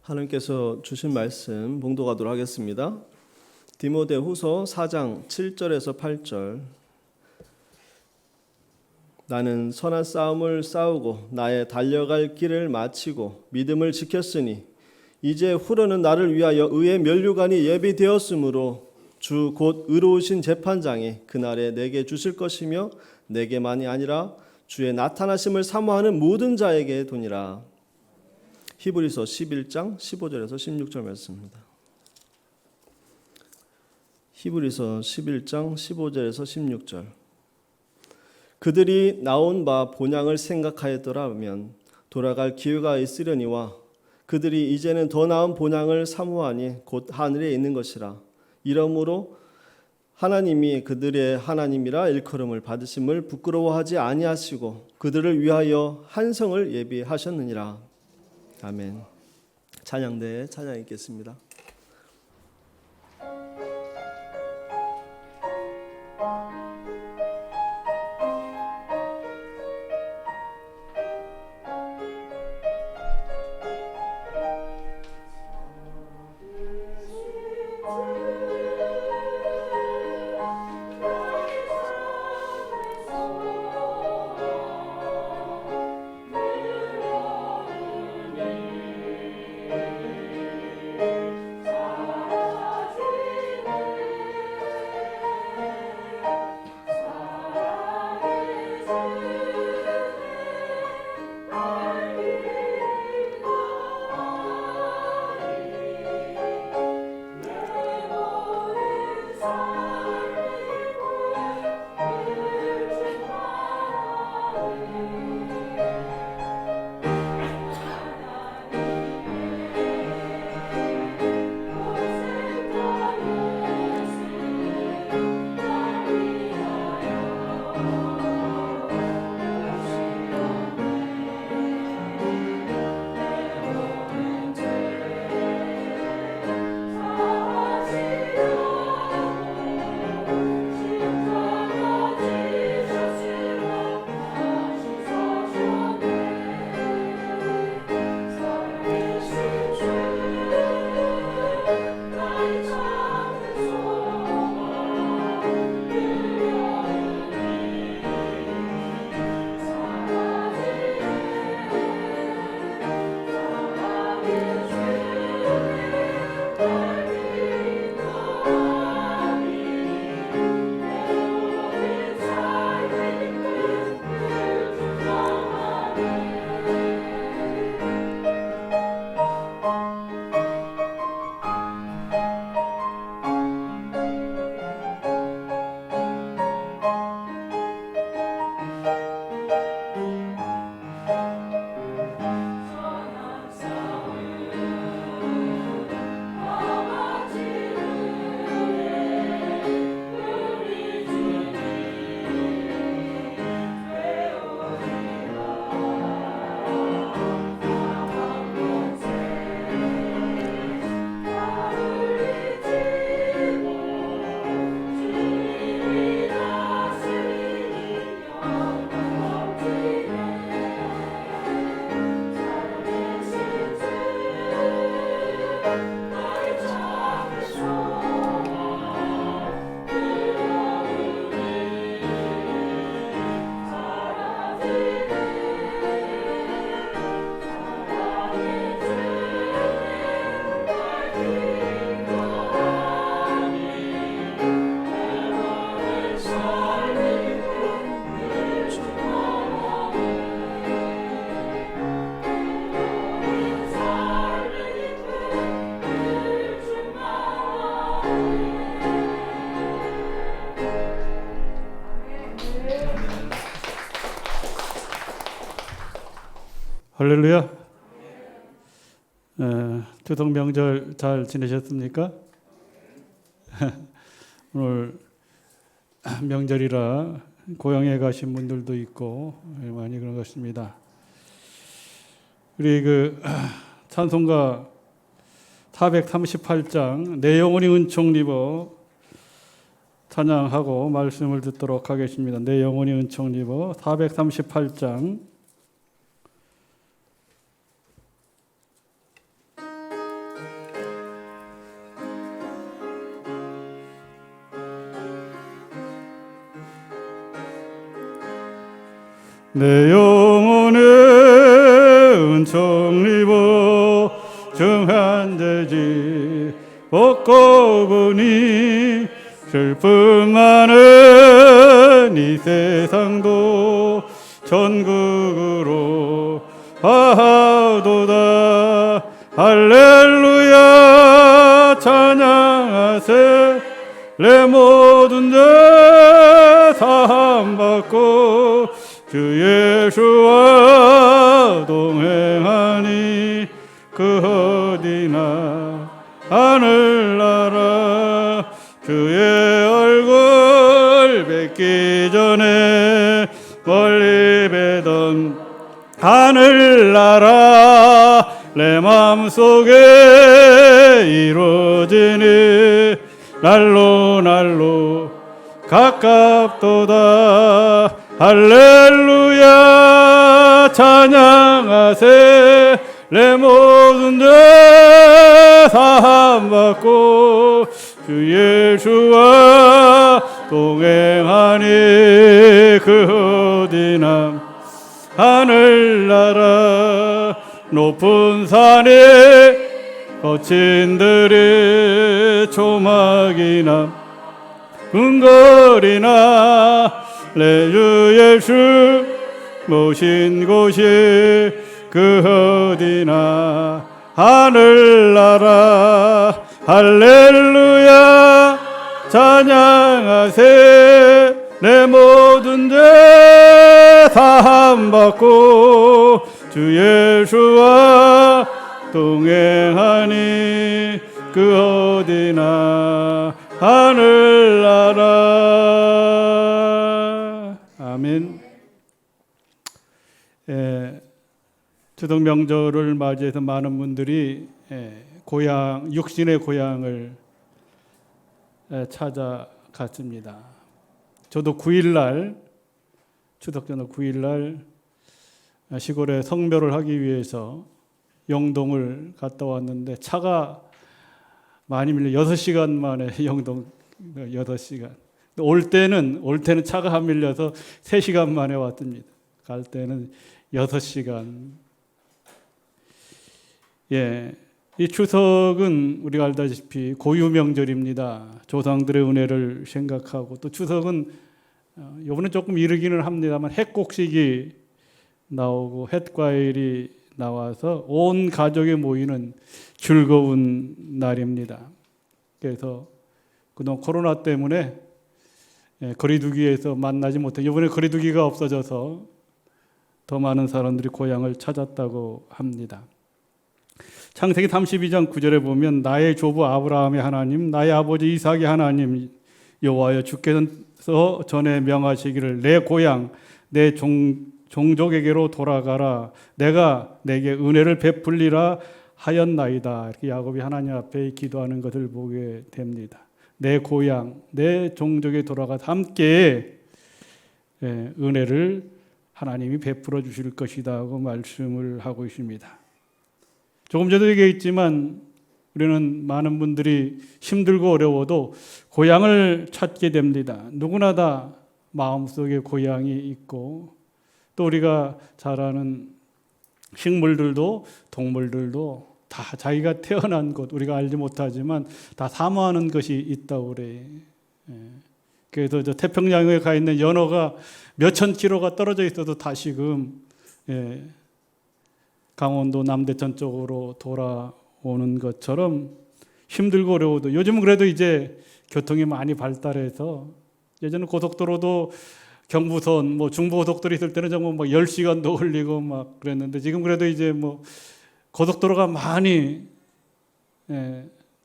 하나님께서 주신 말씀 봉독하도록 하겠습니다. 디모데후서 4장 7절에서 8절. 나는 선한 싸움을 싸우고 나의 달려갈 길을 마치고 믿음을 지켰으니 이제 후로는 나를 위하여 의의 면류관이 예비되었으므로 주 곧 의로우신 재판장이 그날에 내게 주실 것이며 내게만이 아니라 주의 나타나심을 사모하는 모든 자에게 도니라. 히브리서 11장 15절에서 16절 말씀입니다. 히브리서 11장 15절에서 16절. 그들이 나온 바 본향을 생각하였더라면 돌아갈 기회가 있으려니와 그들이 이제는 더 나은 본향을 사모하니 곧 하늘에 있는 것이라. 이러므로 하나님이 그들의 하나님이라 일컬음을 받으심을 부끄러워하지 아니하시고 그들을 위하여 한성을 예비하셨느니라. 아멘. 찬양대에 찬양 있겠습니다. 할렐루야. 두동 명절 잘 지내셨습니까? 오늘 명절이라 고향에 가신 분들도 있고 많이 그런 것 같습니다. 우리 찬송가 438장 내 영혼이 은총 입어 찬양하고 말씀을 듣도록 하겠습니다. 내 영혼이 은총 입어 438장 내 영혼의 은총 입어 정한 죄지 벗고 보니 슬픔 많은 이 세상도 천국으로 하도다. 할렐루야 찬양하세. 내 모든 죄 사함받고 주 예수와 동행하니 그 어디나 하늘나라. 주의 얼굴 뵙기 전에 멀리 뵈던 하늘나라 내 마음속에 이루어지니 날로 가깝도다. 할렐루야 찬양하세. 내 모든 죄 사함받고 주 예수와 동행하니 그 어디나 하늘나라. 높은 산에 거친 들의 조막이나 궁궐이나 내 주 예수 모신 곳이 그 어디나 하늘나라. 할렐루야 찬양하세. 내 모든 죄 사함받고 주 예수와 동행하니 그 어디나 하늘나라. 아멘. 추석 명절을 맞이해서 많은 분들이 고향, 육신의 고향을 찾아갔습니다. 저도 9일날, 추석 전날 9일날 시골에 성묘를 하기 위해서 영동을 갔다 왔는데 차가 많이 밀려 6시간 만에 영동 6시간. 올 때는 차가 안 밀려서 3시간 만에 왔습니다. 갈 때는 6시간. 이 추석은 우리가 알다시피 고유 명절입니다. 조상들의 은혜를 생각하고 또 추석은 이번에 조금 이르기는 합니다만 햇곡식이 나오고 햇과일이 나와서 온 가족이 모이는 즐거운 날입니다. 그래서 그동안 코로나 때문에 거리두기에서 만나지 못해 이번에 거리두기가 없어져서 더 많은 사람들이 고향을 찾았다고 합니다. 창세기 32장 9절에 보면 나의 조부 아브라함의 하나님, 나의 아버지 이삭의 하나님 여호와여 주께서 전에 명하시기를 내 고향, 내 종족에게로 돌아가라. 내가 내게 은혜를 베풀리라 하였나이다. 이렇게 야곱이 하나님 앞에 기도하는 것을 보게 됩니다. 내 고향, 내 종족에 돌아가서 함께 은혜를 하나님이 베풀어 주실 것이다 하고 말씀을 하고 있습니다. 조금 전에도 얘기했지만 우리는 많은 분들이 힘들고 어려워도 고향을 찾게 됩니다. 누구나 다 마음속에 고향이 있고 또 우리가 잘 아는 식물들도 동물들도 다 자기가 태어난 곳 우리가 알지 못하지만 다 사모하는 것이 있다고 그래. 그래서 저 태평양에 가 있는 연어가 몇천 킬로가 떨어져 있어도 다시금 강원도 남대천 쪽으로 돌아오는 것처럼 힘들고 어려워도 요즘은 그래도 이제 교통이 많이 발달해서 예전에 고속도로도 경부선 뭐 중부고속도로 있을 때는 정말 막 10시간도 걸리고 막 그랬는데 지금 그래도 이제 뭐 고속도로가 많이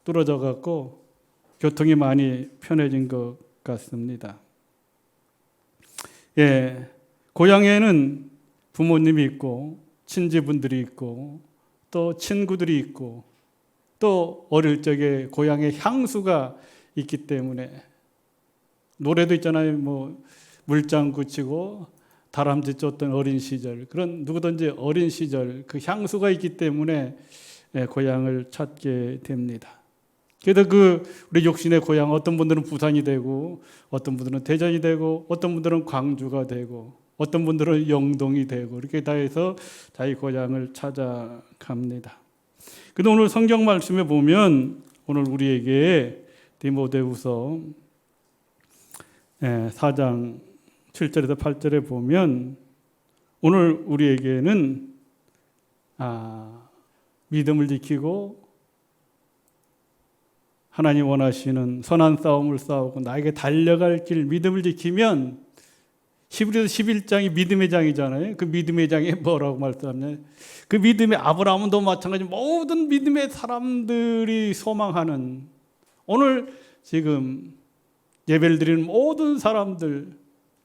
뚫어져 갖고 교통이 많이 편해진 것 같습니다. 고향에는 부모님이 있고 친지분들이 있고 또 친구들이 있고 또 어릴 적에 고향에 향수가 있기 때문에 노래도 있잖아요. 뭐 물장구 치고 다람쥐 쫓던 어린 시절 그런 누구든지 어린 시절 그 향수가 있기 때문에 고향을 찾게 됩니다. 그래서 우리 육신의 고향 어떤 분들은 부산이 되고 어떤 분들은 대전이 되고 어떤 분들은 광주가 되고 어떤 분들은 영동이 되고 이렇게 다 해서 자기 고향을 찾아갑니다. 근데 오늘 성경 말씀에 보면 오늘 우리에게 디모데후서 4장 7절에서 8절에 보면 오늘 우리에게는 믿음을 지키고 하나님 원하시는 선한 싸움을 싸우고 나에게 달려갈 길 믿음을 지키면 히브리서 11장이 믿음의 장이잖아요. 그 믿음의 장에 뭐라고 말씀하냐? 그 믿음의 아브라함도 마찬가지 모든 믿음의 사람들이 소망하는 오늘 지금 예배를 드리는 모든 사람들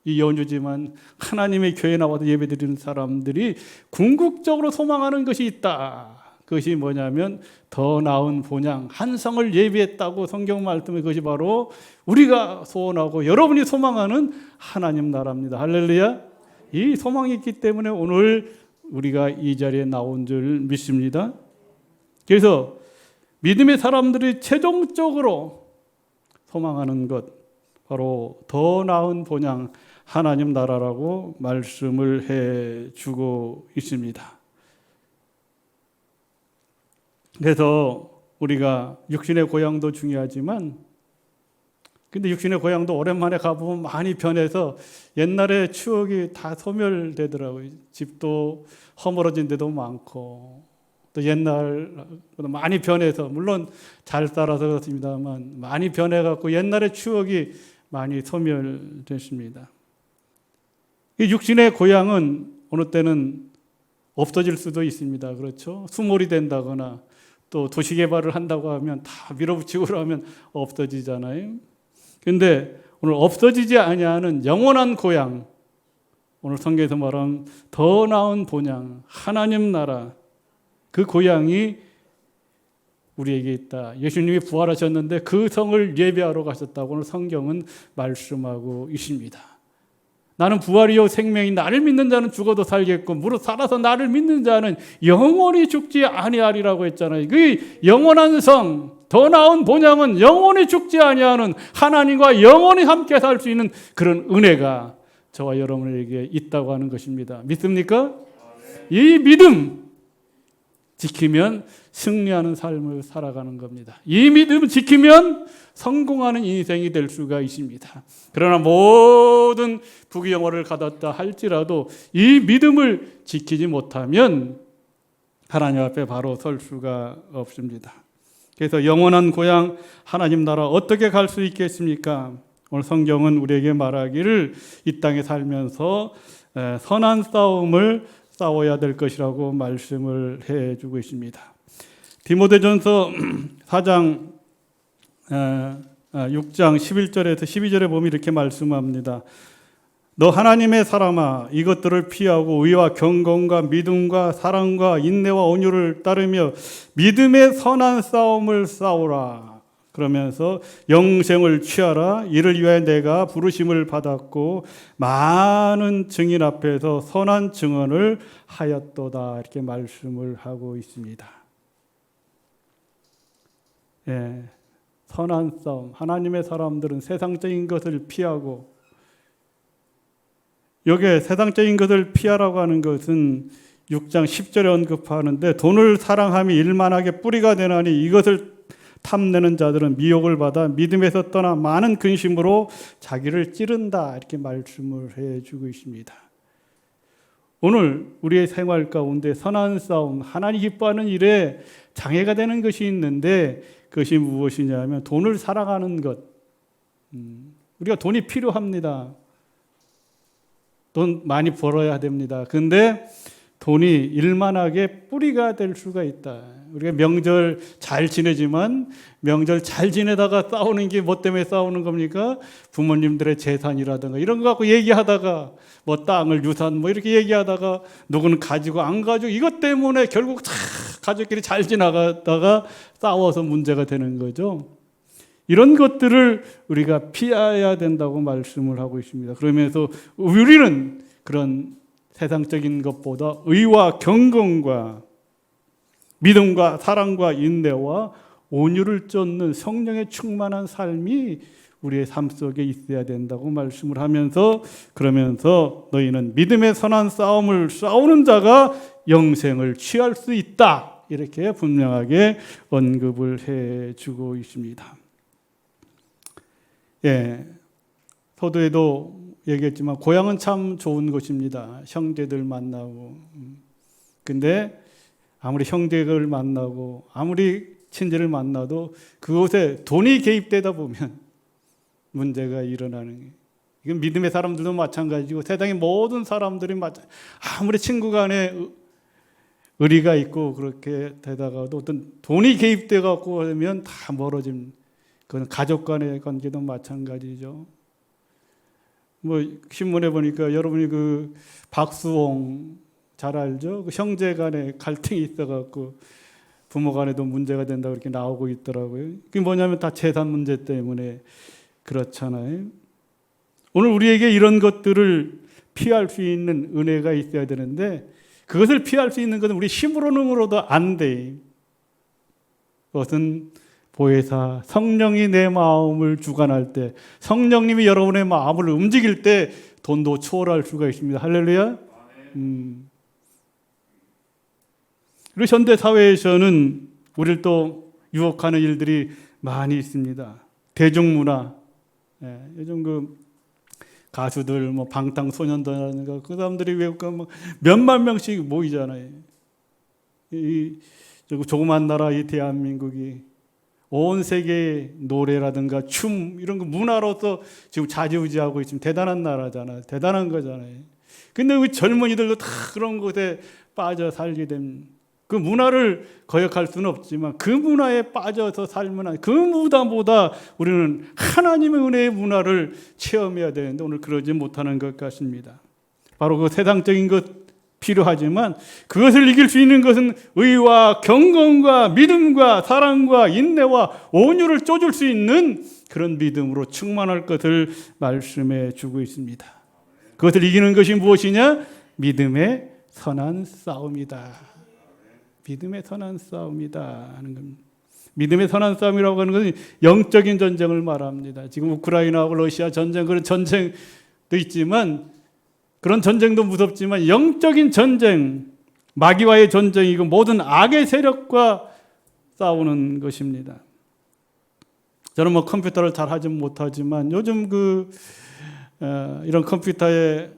이 연휴지만 하나님의 교회에 나와서 예배 드리는 사람들이 궁극적으로 소망하는 것이 있다. 그것이 뭐냐면 더 나은 본향 한 성을 예비했다고 성경 말씀에 그것이 바로 우리가 소원하고 여러분이 소망하는 하나님 나라입니다. 할렐루야. 이 소망이 있기 때문에 오늘 우리가 이 자리에 나온 줄 믿습니다. 그래서 믿음의 사람들이 최종적으로 소망하는 것 바로 더 나은 본향 하나님 나라라고 말씀을 해주고 있습니다. 그래서 우리가 육신의 고향도 중요하지만 근데 육신의 고향도 오랜만에 가보면 많이 변해서 옛날의 추억이 다 소멸되더라고요. 집도 허물어진 데도 많고 또 옛날 많이 변해서 물론 잘 살아서 그렇습니다만 많이 변해갖고 옛날의 추억이 많이 소멸됐습니다. 이 육신의 고향은 어느 때는 없어질 수도 있습니다. 그렇죠? 수몰이 된다거나 또 도시개발을 한다고 하면 다 밀어붙이고 그러면 없어지잖아요. 그런데 오늘 없어지지 아니하는 영원한 고향, 오늘 성경에서 말하는 더 나은 본향, 하나님 나라, 그 고향이 우리에게 있다. 예수님이 부활하셨는데 그 성을 예배하러 가셨다고 오늘 성경은 말씀하고 있습니다. 나는 부활이요 생명이 나를 믿는 자는 죽어도 살겠고 무릇 살아서 나를 믿는 자는 영원히 죽지 아니하리라고 했잖아요. 그 영원한 성, 더 나은 본향은 영원히 죽지 아니하는 하나님과 영원히 함께 살 수 있는 그런 은혜가 저와 여러분에게 있다고 하는 것입니다. 믿습니까? 이 믿음 지키면 승리하는 삶을 살아가는 겁니다. 이 믿음을 지키면 성공하는 인생이 될 수가 있습니다. 그러나 모든 부귀영화를 갖았다 할지라도 이 믿음을 지키지 못하면 하나님 앞에 바로 설 수가 없습니다. 그래서 영원한 고향 하나님 나라 어떻게 갈 수 있겠습니까? 오늘 성경은 우리에게 말하기를 이 땅에 살면서 선한 싸움을 싸워야 될 것이라고 말씀을 해주고 있습니다. 디모데전서 4장 6장 11절에서 12절에 보면 이렇게 말씀합니다. 너 하나님의 사람아 이것들을 피하고 의와 경건과 믿음과 사랑과 인내와 온유를 따르며 믿음의 선한 싸움을 싸우라. 그러면서 영생을 취하라. 이를 위하여 내가 부르심을 받았고 많은 증인 앞에서 선한 증언을 하였도다. 이렇게 말씀을 하고 있습니다. 예, 선한 싸움. 하나님의 사람들은 세상적인 것을 피하고 여기에 세상적인 것을 피하라고 하는 것은 6장 10절에 언급하는데 돈을 사랑함이 일만하게 뿌리가 되나니 이것을 탐내는 자들은 미혹을 받아 믿음에서 떠나 많은 근심으로 자기를 찌른다. 이렇게 말씀을 해주고 있습니다. 오늘 우리의 생활 가운데 선한 싸움, 하나님 기뻐하는 일에 장애가 되는 것이 있는데 그것이 무엇이냐면 돈을 사랑하는 것. 우리가 돈이 필요합니다. 돈 많이 벌어야 됩니다. 그런데 돈이 일만하게 뿌리가 될 수가 있다. 우리가 명절 잘 지내지만 명절 잘 지내다가 싸우는 게 뭐 때문에 싸우는 겁니까? 부모님들의 재산이라든가 이런 거 갖고 얘기하다가 뭐 땅을 유산 뭐 이렇게 얘기하다가 누구는 가지고 안 가지고 이것 때문에 결국 다 가족끼리 잘 지나가다가 싸워서 문제가 되는 거죠. 이런 것들을 우리가 피해야 된다고 말씀을 하고 있습니다. 그러면서 우리는 그런 세상적인 것보다 의와 경건과 믿음과 사랑과 인내와 온유를 쫓는 성령에 충만한 삶이 우리의 삶 속에 있어야 된다고 말씀을 하면서, 그러면서 너희는 믿음의 선한 싸움을 싸우는 자가 영생을 취할 수 있다, 이렇게 분명하게 언급을 해주고 있습니다. 예, 서두에도 얘기했지만 고향은 참 좋은 곳입니다. 형제들 만나고. 근데 아무리 형제를 만나고 아무리 친지를 만나도 그곳에 돈이 개입되다 보면 문제가 일어나는 거예요. 이건 믿음의 사람들도 마찬가지고 세상의 모든 사람들이 아무리 친구 간에 의리가 있고 그렇게 되다가도 어떤 돈이 개입돼 갖고 하면 다 멀어집니다. 그건 가족 간의 관계도 마찬가지죠. 뭐 신문에 보니까 여러분이 그 박수홍 잘 알죠? 그 형제 간에 갈등이 있어갖고 부모 간에도 문제가 된다고 이렇게 나오고 있더라고요. 그게 뭐냐면 다 재산 문제 때문에 그렇잖아요. 오늘 우리에게 이런 것들을 피할 수 있는 은혜가 있어야 되는데 그것을 피할 수 있는 것은 우리 힘으로도 안 돼. 그것은 보혜사 성령이 내 마음을 주관할 때, 성령님이 여러분의 마음을 움직일 때 돈도 초월할 수가 있습니다. 할렐루야. 그리고 현대 사회에서는 우리를 또 유혹하는 일들이 많이 있습니다. 대중문화, 요즘 그 가수들, 뭐 방탄소년단이라든가 그 사람들이 외국 가면 몇만 명씩 모이잖아요. 이 조그만 나라 이 대한민국이 온 세계의 노래라든가 춤 이런 거 문화로서 지금 좌지우지하고 있으면 대단한 나라잖아요. 대단한 거잖아요. 근데 우리 젊은이들도 다 그런 것에 빠져 살게 됩니다. 그 문화를 거역할 수는 없지만 그 문화에 빠져서 살면 그 무다보다 우리는 하나님의 은혜의 문화를 체험해야 되는데 오늘 그러지 못하는 것 같습니다. 바로 그 세상적인 것 필요하지만 그것을 이길 수 있는 것은 의와 경건과 믿음과 사랑과 인내와 온유를 쫓을 수 있는 그런 믿음으로 충만할 것을 말씀해 주고 있습니다. 그것을 이기는 것이 무엇이냐? 믿음의 선한 싸움이다. 믿음의 선한 싸움이다 하는 겁니다. 믿음의 선한 싸움이라고 하는 것은 영적인 전쟁을 말합니다. 지금 우크라이나하고 러시아 전쟁, 그런 전쟁도 있지만 그런 전쟁도 무섭지만 영적인 전쟁, 마귀와의 전쟁이고 모든 악의 세력과 싸우는 것입니다. 저는 뭐 컴퓨터를 잘 하지 못하지만 요즘 이런 컴퓨터에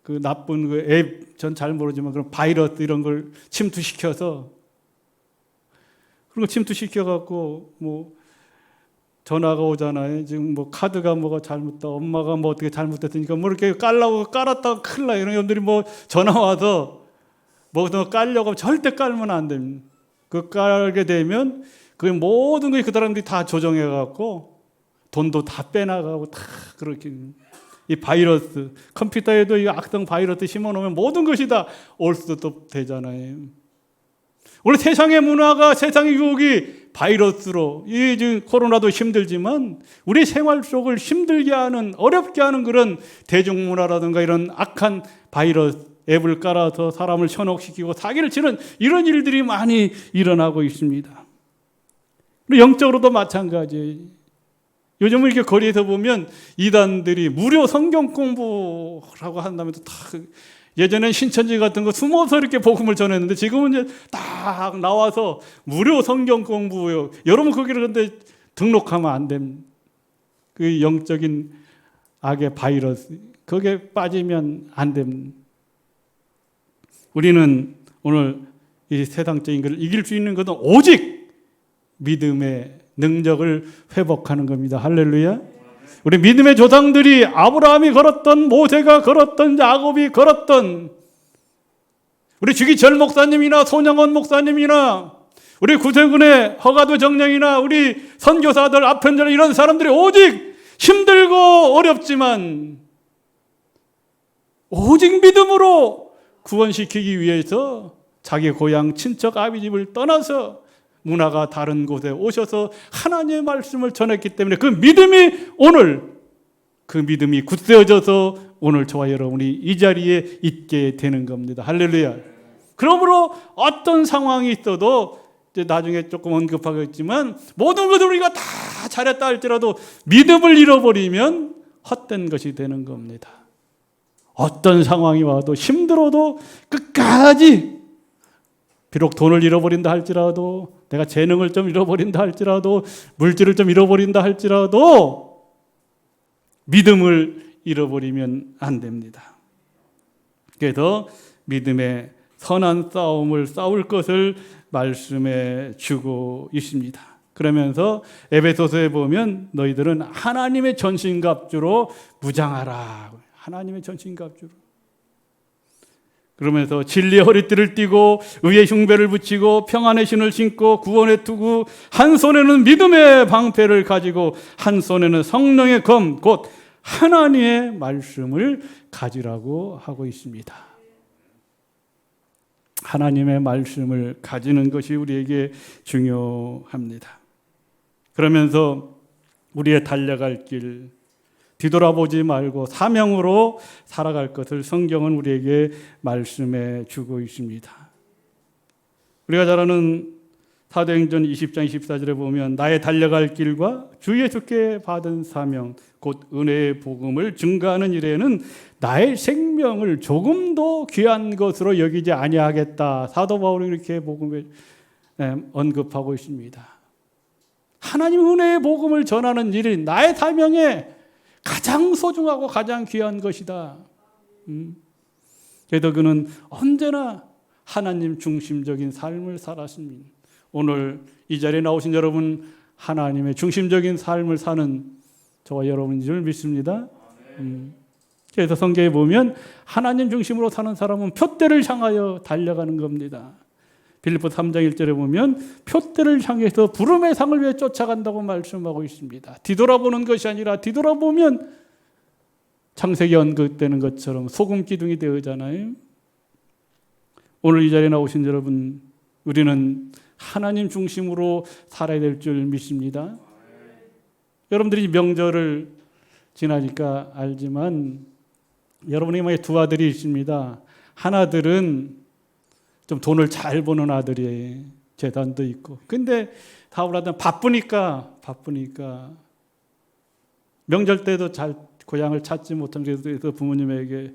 그 나쁜 그 앱, 전 잘 모르지만 그런 바이러스 이런 걸 침투시켜서 그런 거 침투시켜갖고 뭐 전화가 오잖아요. 지금 뭐 카드가 뭐가 잘못다, 엄마가 뭐 어떻게 잘못됐으니까 뭐 이렇게 깔았다가 큰일 나요. 이런 분들이 뭐 전화 와서 뭐 깔려고 절대 깔면 안 됩니다. 그 깔게 되면 그 모든 것이 그 사람들이 다 조정해갖고 돈도 다 빼나가고 다 그렇게. 이 바이러스, 컴퓨터에도 이 악성 바이러스 심어놓으면 모든 것이 다 올 수도 되잖아요. 원래 세상의 문화가, 세상의 유혹이 바이러스로, 이 지금 코로나도 힘들지만 우리 생활 속을 힘들게 하는, 어렵게 하는 그런 대중문화라든가 이런 악한 바이러스 앱을 깔아서 사람을 현혹시키고 사기를 치는 이런 일들이 많이 일어나고 있습니다. 그리고 영적으로도 마찬가지예요. 요즘은 이렇게 거리에서 보면 이단들이 무료 성경 공부라고 한다면서 다 예전엔 신천지 같은 거 숨어서 이렇게 복음을 전했는데 지금은 이제 딱 나와서 무료 성경 공부요. 여러분 거기를 근데 등록하면 안 됩니다. 그 영적인 악의 바이러스 거기에 빠지면 안 됩니다. 우리는 오늘 이 세상적인 것을 이길 수 있는 것은 오직 믿음의 능력을 회복하는 겁니다. 할렐루야. 우리 믿음의 조상들이 아브라함이 걸었던, 모세가 걸었던, 야곱이 걸었던, 우리 주기철 목사님이나 손영원 목사님이나 우리 구세군의 허가도 정령이나 우리 선교사들, 아편절 이런 사람들이 오직 힘들고 어렵지만 오직 믿음으로 구원시키기 위해서 자기 고향 친척 아비집을 떠나서 문화가 다른 곳에 오셔서 하나님의 말씀을 전했기 때문에 그 믿음이 오늘 그 믿음이 굳세어져서 오늘 저와 여러분이 이 자리에 있게 되는 겁니다. 할렐루야. 그러므로 어떤 상황이 있어도 이제 나중에 조금 언급하겠지만 모든 것을 우리가 다 다 잘했다 할지라도 믿음을 잃어버리면 헛된 것이 되는 겁니다. 어떤 상황이 와도 힘들어도 끝까지, 비록 돈을 잃어버린다 할지라도, 내가 재능을 좀 잃어버린다 할지라도, 물질을 좀 잃어버린다 할지라도 믿음을 잃어버리면 안 됩니다. 그래서 믿음의 선한 싸움을 싸울 것을 말씀해 주고 있습니다. 그러면서 에베소서에 보면 너희들은 하나님의 전신갑주로 무장하라. 하나님의 전신갑주로. 그러면서 진리의 허리띠를 띠고 의의 흉배를 붙이고 평안의 신을 신고 구원의 투구, 한 손에는 믿음의 방패를 가지고 한 손에는 성령의 검, 곧 하나님의 말씀을 가지라고 하고 있습니다. 하나님의 말씀을 가지는 것이 우리에게 중요합니다. 그러면서 우리의 달려갈 길, 뒤돌아보지 말고 사명으로 살아갈 것을 성경은 우리에게 말씀해 주고 있습니다. 우리가 잘 아는 사도행전 20장 24절에 보면 나의 달려갈 길과 주 예수께 받은 사명 곧 은혜의 복음을 증거하는 일에는 나의 생명을 조금도 귀한 것으로 여기지 아니하겠다. 사도 바울이 이렇게 복음을 언급하고 있습니다. 하나님 은혜의 복음을 전하는 일이 나의 사명에 가장 소중하고 가장 귀한 것이다. 그래도 그는 언제나 하나님 중심적인 삶을 살았습니다. 오늘 이 자리에 나오신 여러분, 하나님의 중심적인 삶을 사는 저와 여러분인 줄 믿습니다. 그래서 성경에 보면 하나님 중심으로 사는 사람은 표대를 향하여 달려가는 겁니다. 빌립보 3장 1절에 보면 표대를 향해서 부름의 상을 위해 쫓아간다고 말씀하고 있습니다. 뒤돌아보는 것이 아니라 뒤돌아보면 창세기 언급되는 것처럼 소금 기둥이 되어잖아요. 오늘 이 자리에 나오신 여러분, 우리는 하나님 중심으로 살아야 될 줄 믿습니다. 여러분들이 명절을 지나니까 알지만 여러분에게 두 아들이 있습니다. 하나들은 좀 돈을 잘 버는 아들이에요. 재산도 있고. 근데 다우라든 바쁘니까 명절 때도 잘 고향을 찾지 못한 그래서 부모님에게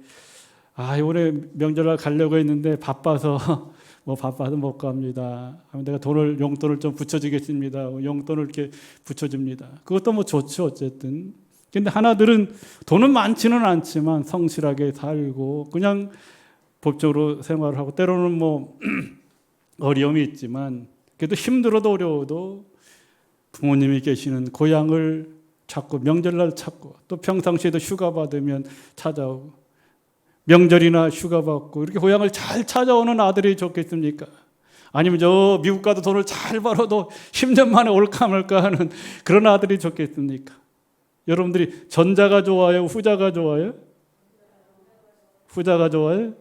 이번에 명절날 가려고 했는데 바빠서 바빠서 못 갑니다. 내가 용돈을 좀 붙여주겠습니다. 용돈을 이렇게 붙여줍니다. 그것도 좋죠, 어쨌든. 근데 하나들은 돈은 많지는 않지만 성실하게 살고 그냥 법적으로 생활을 하고 때로는 어려움이 있지만 그래도 힘들어도 어려워도 부모님이 계시는 고향을 찾고 명절날 찾고 또 평상시에도 휴가 받으면 찾아오고 명절이나 휴가 받고 이렇게 고향을 잘 찾아오는 아들이 좋겠습니까? 아니면 저 미국 가도 돈을 잘 벌어도 10년 만에 올까 말까 하는 그런 아들이 좋겠습니까? 여러분들이 전자가 좋아요? 후자가 좋아요? 후자가 좋아요?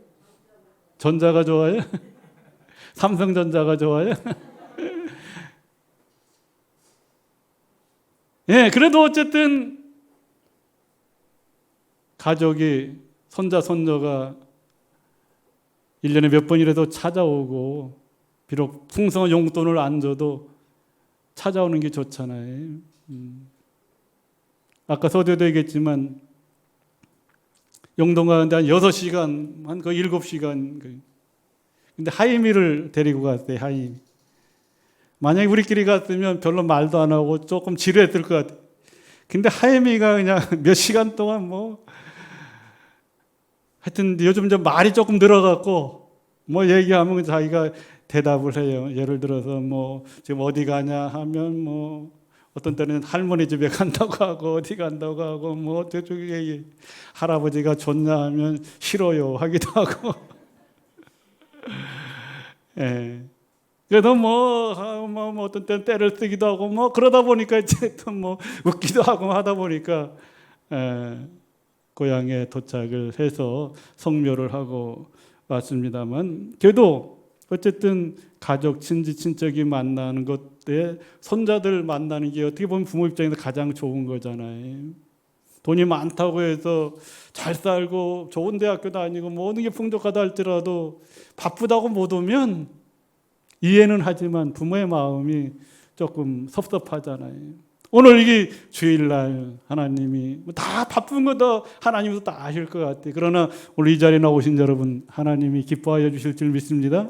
전자가 좋아요? 삼성전자가 좋아요? 그래도 어쨌든 가족이 손자, 손녀가 1년에 몇 번이라도 찾아오고 비록 풍성한 용돈을 안 줘도 찾아오는 게 좋잖아요. 아까 서두에도 얘기했지만 영동 가는데 한 6시간, 한 거의 7시간. 근데 하이미를 데리고 갔어요, 하이미. 만약에 우리끼리 갔으면 별로 말도 안 하고 조금 지루했을 것 같아요. 근데 하이미가 그냥 몇 시간 동안 하여튼 요즘 좀 말이 조금 늘어갖고 얘기하면 자기가 대답을 해요. 예를 들어서 지금 어디 가냐 하면 어떤 때는 할머니 집에 간다고 하고 어디 간다고 하고 저쪽에 할아버지가 좋냐 하면 싫어요 하기도 하고 그래도 어떤 때는 때를 쓰기도 하고 그러다 보니까 이제 또 웃기도 하고 하다 보니까 고향에 도착을 해서 성묘를 하고 왔습니다만 그래도 어쨌든 가족, 친지, 친척이 만나는 것에 손자들 만나는 게 어떻게 보면 부모 입장에서 가장 좋은 거잖아요. 돈이 많다고 해서 잘 살고 좋은 대학교 다니고 모든 게 풍족하다 할지라도 바쁘다고 못 오면 이해는 하지만 부모의 마음이 조금 섭섭하잖아요. 오늘 이게 주일날 하나님이 다 바쁜 것도 하나님도 다 아실 것 같아요. 그러나 오늘 이 자리에 나오신 여러분 하나님이 기뻐하여 주실 줄 믿습니다.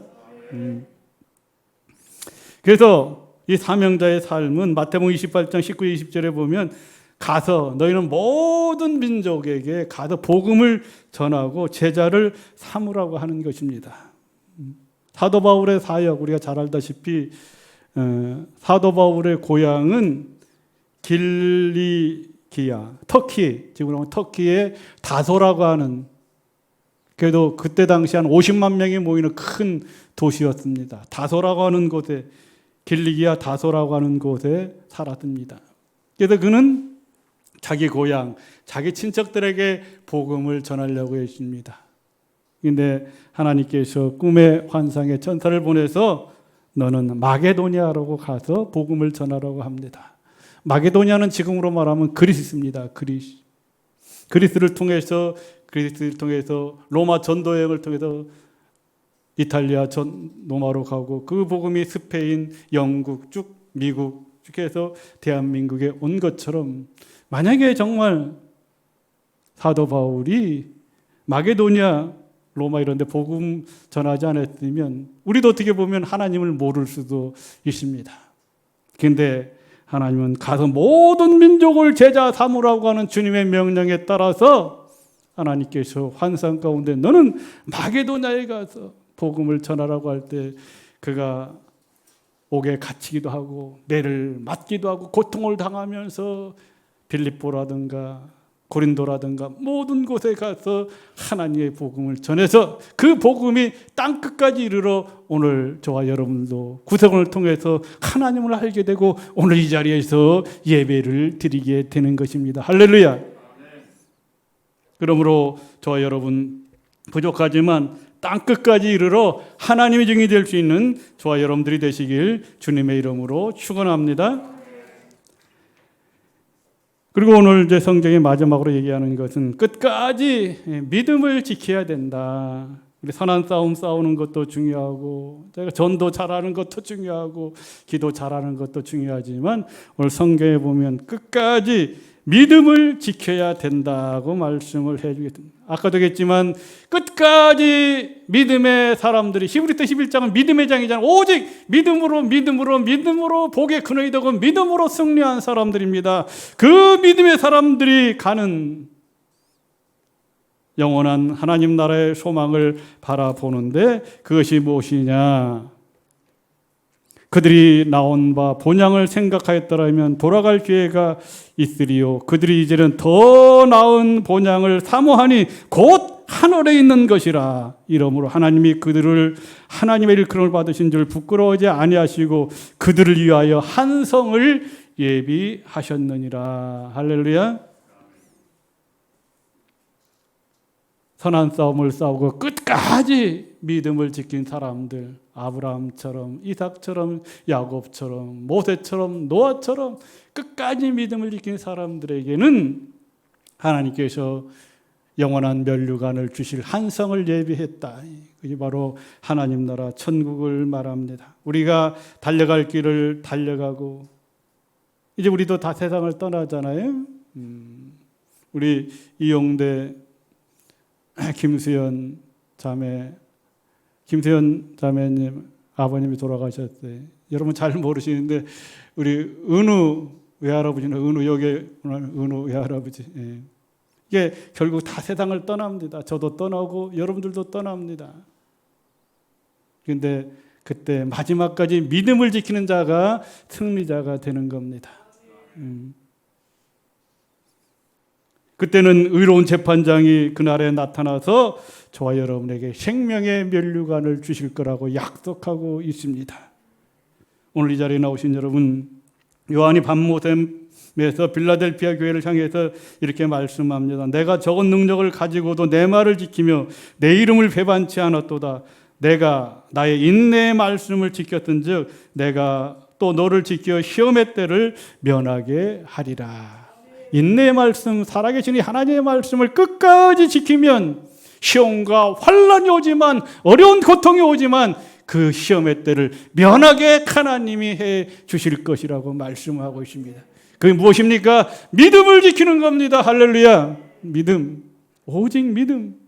그래서 이 사명자의 삶은 마태복음 28장 19, 20절에 보면 가서 너희는 모든 민족에게 가서 복음을 전하고 제자를 삼으라고 하는 것입니다. 사도 바울의 사역 우리가 잘 알다시피 사도 바울의 고향은 길리기아, 터키, 지금 터키의 다소라고 하는 그래도 그때 당시 한 50만 명이 모이는 큰 도시였습니다. 다소라고 하는 곳에 길리기아 다소라고 하는 곳에 살았습니다. 그래서 그는 자기 고향, 자기 친척들에게 복음을 전하려고 했습니다. 그런데 하나님께서 꿈의 환상의 천사를 보내서 너는 마게도니아로 가서 복음을 전하라고 합니다. 마게도니아는 지금으로 말하면 그리스입니다. 그리스를 통해서 로마 전도 여행을 통해서 이탈리아 로마로 가고 그 복음이 스페인, 영국, 쭉 미국 쭉 해서 대한민국에 온 것처럼 만약에 정말 사도 바울이 마게도니아, 로마 이런 데 복음 전하지 않았으면 우리도 어떻게 보면 하나님을 모를 수도 있습니다. 그런데 하나님은 가서 모든 민족을 제자 삼으라고 하는 주님의 명령에 따라서 하나님께서 환상 가운데 너는 마게도냐에 가서 복음을 전하라고 할 때 그가 옥에 갇히기도 하고 매를 맞기도 하고 고통을 당하면서 빌립보라든가 고린도라든가 모든 곳에 가서 하나님의 복음을 전해서 그 복음이 땅끝까지 이르러 오늘 저와 여러분도 구성을 통해서 하나님을 알게 되고 오늘 이 자리에서 예배를 드리게 되는 것입니다. 할렐루야. 그러므로 저와 여러분 부족하지만 땅끝까지 이르러 하나님의 증인이 될 수 있는 저와 여러분들이 되시길 주님의 이름으로 축원합니다. 그리고 오늘 이제 성경의 마지막으로 얘기하는 것은 끝까지 믿음을 지켜야 된다. 우리 선한 싸움 싸우는 것도 중요하고 제가 전도 잘하는 것도 중요하고 기도 잘하는 것도 중요하지만 오늘 성경에 보면 끝까지 믿음을 지켜야 된다고 말씀을 해주겠습니다. 아까도 했지만 끝까지 믿음의 사람들이 히브리서 11장은 믿음의 장이잖아요. 오직 믿음으로 복의 근원이 되고 믿음으로 승리한 사람들입니다. 그 믿음의 사람들이 가는 영원한 하나님 나라의 소망을 바라보는데 그것이 무엇이냐? 그들이 나온 바 본향을 생각하였더라면 돌아갈 기회가 있으리요. 그들이 이제는 더 나은 본향을 사모하니 곧 하늘에 있는 것이라. 이러므로 하나님이 그들을 하나님의 일컬음을 받으신 줄 부끄러워하지 아니하시고 그들을 위하여 한 성을 예비하셨느니라. 할렐루야. 선한 싸움을 싸우고 끝까지 믿음을 지킨 사람들, 아브라함처럼, 이삭처럼, 야곱처럼, 모세처럼, 노아처럼 끝까지 믿음을 지킨 사람들에게는 하나님께서 영원한 면류관을 주실 한 성을 예비했다. 그게 바로 하나님 나라 천국을 말합니다. 우리가 달려갈 길을 달려가고 이제 우리도 다 세상을 떠나잖아요. 우리 이용대 김수연 자매님 아버님이 돌아가셨어요. 여러분 잘 모르시는데 우리 은우 외할아버지는 은우 외할아버지. 예. 이게 결국 다 세상을 떠납니다. 저도 떠나고 여러분들도 떠납니다. 그런데 그때 마지막까지 믿음을 지키는 자가 승리자가 되는 겁니다. 그때는 의로운 재판장이 그날에 나타나서 저와 여러분에게 생명의 면류관을 주실 거라고 약속하고 있습니다. 오늘 이 자리에 나오신 여러분, 요한이 밤모샘에서 빌라델피아 교회를 향해서 이렇게 말씀합니다. 내가 적은 능력을 가지고도 내 말을 지키며 내 이름을 배반치 않았도다. 내가 나의 인내의 말씀을 지켰은즉 내가 또 너를 지켜 시험의 때를 면하게 하리라. 인내의 말씀, 살아계신 이 하나님의 말씀을 끝까지 지키면 시험과 환난이 오지만 어려운 고통이 오지만 그 시험의 때를 면하게 하나님이 해 주실 것이라고 말씀하고 있습니다. 그게 무엇입니까? 믿음을 지키는 겁니다. 할렐루야. 믿음. 오직 믿음.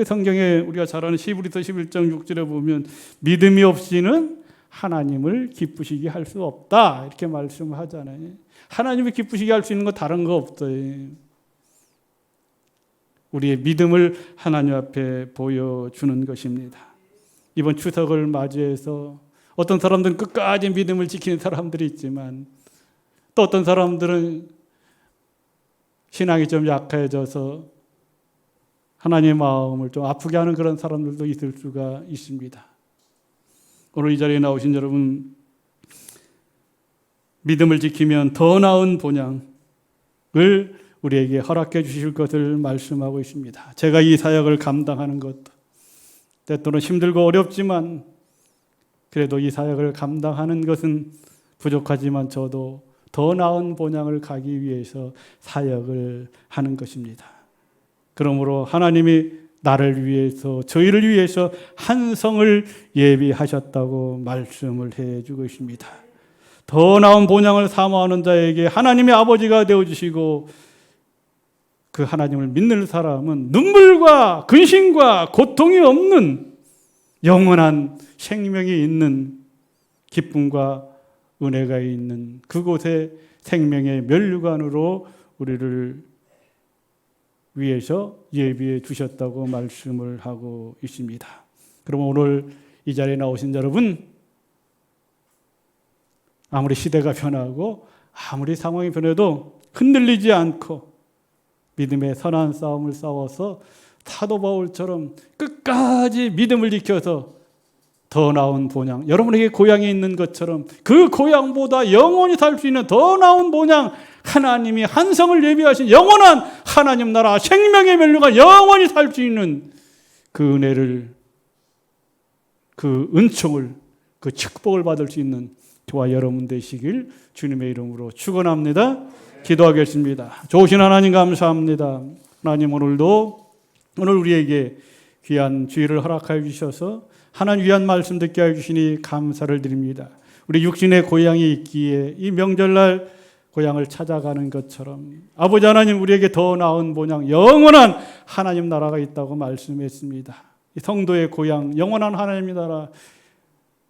성경에 우리가 잘 아는 히브리서 11장 6절에 보면 믿음이 없이는 하나님을 기쁘시게 할 수 없다 이렇게 말씀하잖아요. 하나님을 기쁘시게 할 수 있는 거 다른 거 없어요. 우리의 믿음을 하나님 앞에 보여주는 것입니다. 이번 추석을 맞이해서 어떤 사람들은 끝까지 믿음을 지키는 사람들이 있지만 또 어떤 사람들은 신앙이 좀 약해져서 하나님의 마음을 좀 아프게 하는 그런 사람들도 있을 수가 있습니다. 오늘 이 자리에 나오신 여러분, 믿음을 지키면 더 나은 본향을 우리에게 허락해 주실 것을 말씀하고 있습니다. 제가 이 사역을 감당하는 것도 때때로 힘들고 어렵지만 그래도 이 사역을 감당하는 것은 부족하지만 저도 더 나은 본향을 가기 위해서 사역을 하는 것입니다. 그러므로 하나님이 나를 위해서 저희를 위해서 한 성을 예비하셨다고 말씀을 해주고 있습니다. 더 나은 본향을 사모하는 자에게 하나님의 아버지가 되어주시고 그 하나님을 믿는 사람은 눈물과 근심과 고통이 없는 영원한 생명이 있는 기쁨과 은혜가 있는 그곳에 생명의 면류관으로 우리를 위해서 예비해 주셨다고 말씀을 하고 있습니다. 그럼 오늘 이 자리에 나오신 여러분, 아무리 시대가 변하고 아무리 상황이 변해도 흔들리지 않고 믿음의 선한 싸움을 싸워서 사도 바울처럼 끝까지 믿음을 지켜서 더 나은 본향, 여러분에게 고향이 있는 것처럼 그 고향보다 영원히 살 수 있는 더 나은 본향, 하나님이 한 성을 예비하신 영원한 하나님 나라 생명의 멸류가 영원히 살 수 있는 그 은혜를, 그 은총을, 그 축복을 받을 수 있는 저와 여러분 되시길 주님의 이름으로 축원합니다. 기도하겠습니다. 좋으신 하나님 감사합니다. 하나님 오늘 우리에게 귀한 주의를 허락하여 주셔서 하나님 위한 말씀 듣게 하여 주시니 감사를 드립니다. 우리 육신의 고향이 있기에 이 명절날 고향을 찾아가는 것처럼 아버지 하나님 우리에게 더 나은 본향 영원한 하나님 나라가 있다고 말씀했습니다. 이 성도의 고향 영원한 하나님 나라,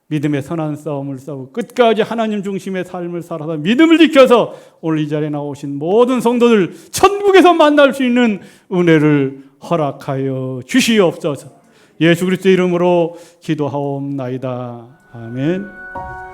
믿음의 선한 싸움을 싸우고 끝까지 하나님 중심의 삶을 살아서 믿음을 지켜서 오늘 이 자리에 나오신 모든 성도들 천국에서 만날 수 있는 은혜를 허락하여 주시옵소서. 예수 그리스도의 이름으로 기도하옵나이다. 아멘.